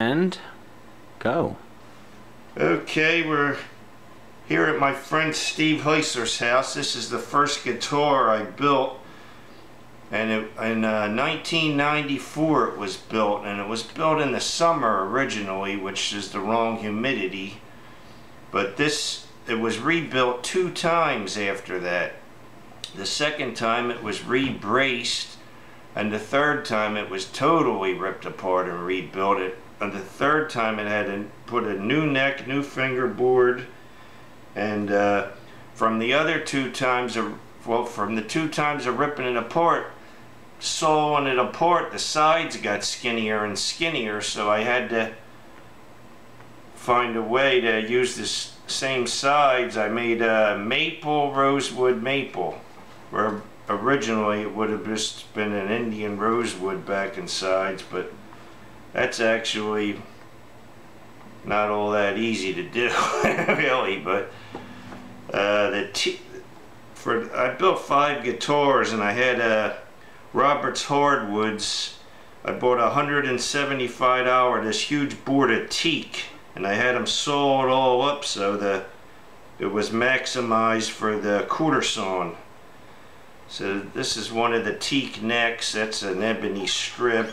And go. Okay, we're here at my friend Steve Heisler's house. This is the first guitar I built, and in 1994 it was built, and it was built in the summer originally, which is the wrong humidity. But it was rebuilt 2 times after that. The second time it was re-braced, and the third time it was totally ripped apart and rebuilt. And the third time it had to put a new neck, new fingerboard, and from the other 2 times, from the 2 times of ripping it apart, sawing it apart, the sides got skinnier and skinnier, so I had to find a way to use this same sides. I made a maple, rosewood, maple, where originally it would have just been an Indian rosewood back and sides, but that's actually not all that easy to do, really. But I built 5 guitars, and I had Robert's Hardwoods. I bought a $175 this huge board of teak, and I had them sawed all up so it was maximized for the quarter sawn. So this is one of the teak necks. That's an ebony strip.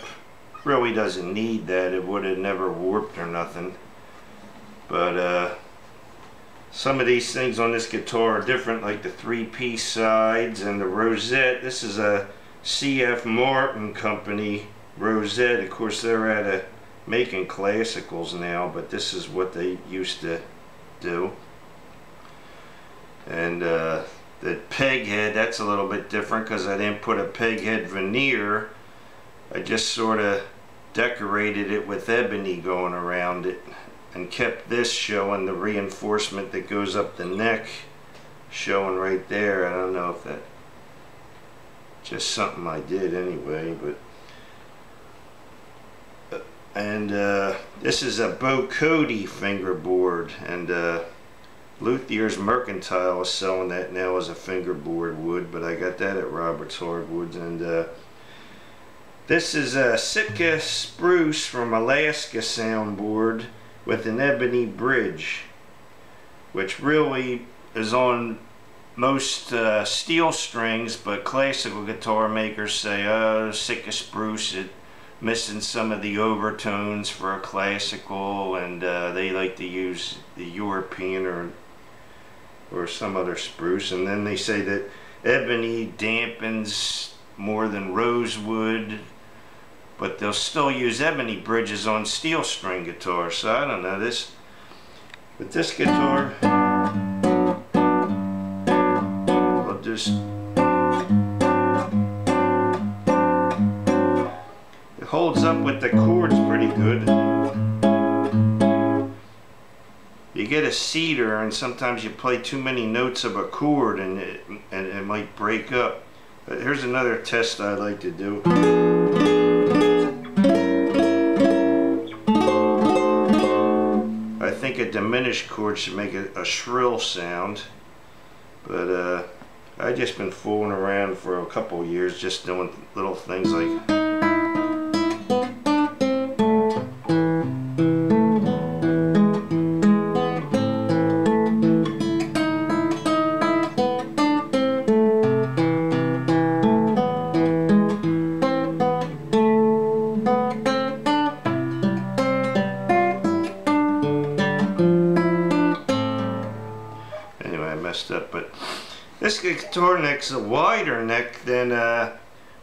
Really doesn't need that. It would have never warped or nothing. But some of these things on this guitar are different, like the 3-piece sides and the rosette. This is a C.F. Martin company rosette. Of course, they're making classicals now, but this is what they used to do. And the peg head, that's a little bit different because I didn't put a peg head veneer. I just sort of decorated it with ebony going around it, and kept this showing, the reinforcement that goes up the neck showing right there. I don't know if that just something I did anyway, but and this is a Bo Cody fingerboard, and Luthier's Mercantile is selling that now as a fingerboard wood, but I got that at Robert's Hardwoods. And this is a Sitka spruce from Alaska soundboard with an ebony bridge, which really is on most steel strings, but classical guitar makers say, oh, Sitka spruce, it missing some of the overtones for a classical, and they like to use the European or some other spruce. And then they say that ebony dampens more than rosewood, but they'll still use ebony bridges on steel string guitars. So I don't know, with this guitar, I'll just, it holds up with the chords pretty good. You get a cedar, and sometimes you play too many notes of a chord, and it might break up. But here's another test I like to do. I think a diminished chord should make a shrill sound, but I've just been fooling around for a couple years, just doing little things like. Up, but this guitar neck's a wider neck than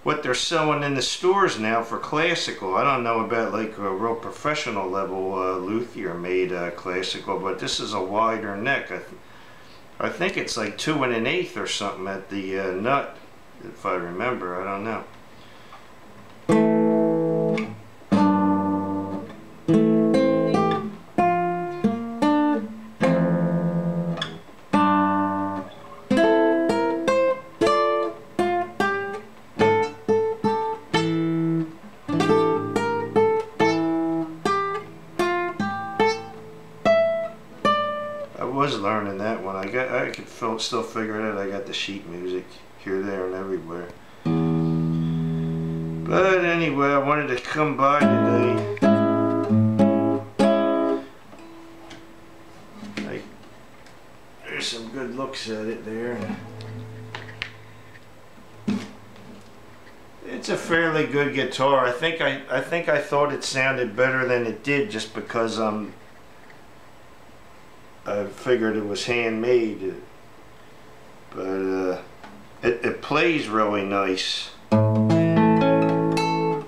what they're selling in the stores now for classical. I don't know about like a real professional level luthier made classical, but this is a wider neck. I think it's like 2 1/8 or something at the nut, if I remember. I don't know. Was learning that one. I could still figure it out. I got the sheet music here, there, and everywhere. But anyway, I wanted to come by today looks at it there. It's a fairly good guitar. I think I thought it sounded better than it did just because I figured it was handmade. But it plays really nice.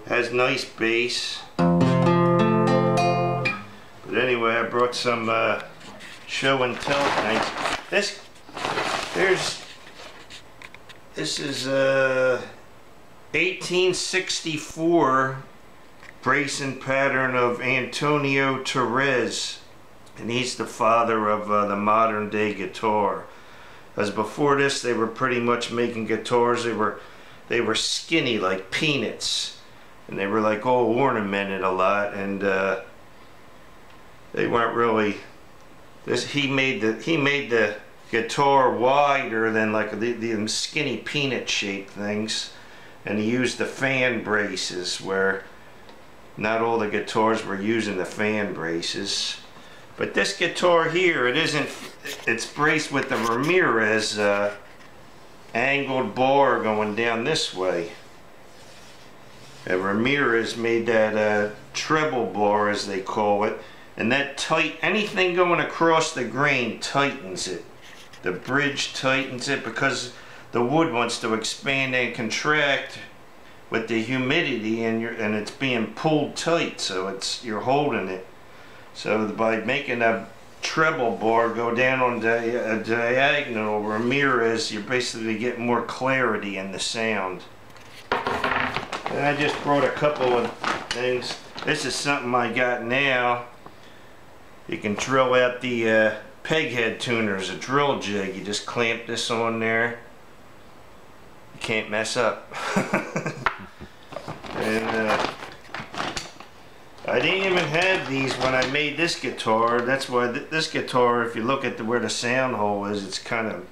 Has nice bass. But anyway, I brought some show and tell things. This is 1864 brace and pattern of Antonio Torres, and he's the father of the modern day guitar. As before this, they were pretty much making guitars. They were skinny like peanuts, and they were like all ornamented a lot, and they weren't really. He made the guitar wider than like the skinny peanut shaped things, and he used the fan braces where not all the guitars were using the fan braces. But this guitar here, it's braced with the Ramirez angled bar going down this way. And Ramirez made that treble bar, as they call it, and that anything going across the grain tightens it. The bridge tightens it because the wood wants to expand and contract with the humidity, and it's being pulled tight, so you're holding it. So by making a treble bar go down on a diagonal Ramirez, you're basically getting more clarity in the sound. And I just brought a couple of things. This is something I got now. You can drill out the peg head tuners, a drill jig. You just clamp this on there. You can't mess up. And I didn't even have these when I made this guitar. That's why this guitar, if you look at where the sound hole is, it's kind of,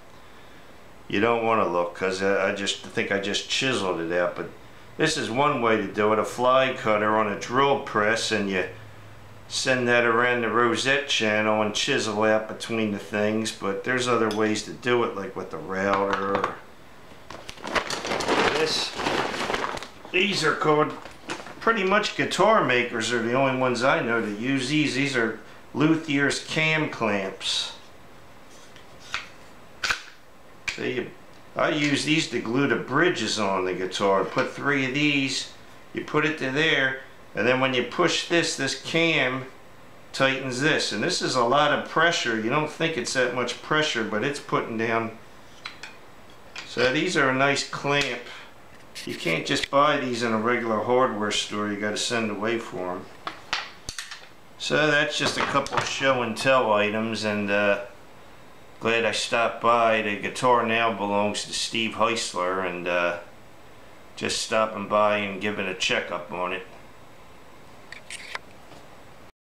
you don't want to look, because I think I just chiseled it out. But this is one way to do it, a fly cutter on a drill press, and you send that around the rosette channel and chisel out between the things. But there's other ways to do it, like with the router. These are called, pretty much guitar makers are the only ones I know to use these. These are luthier's cam clamps. I use these to glue the bridges on the guitar. Put 3 of these, you put it to there, and then when you push this cam tightens this. And this is a lot of pressure. You don't think it's that much pressure, but it's putting down. So these are a nice clamp. You can't just buy these in a regular hardware store. You got to send away for them. So that's just a couple of show and tell items, and glad I stopped by. The guitar now belongs to Steve Heisler, and just stopping by and giving a checkup on it.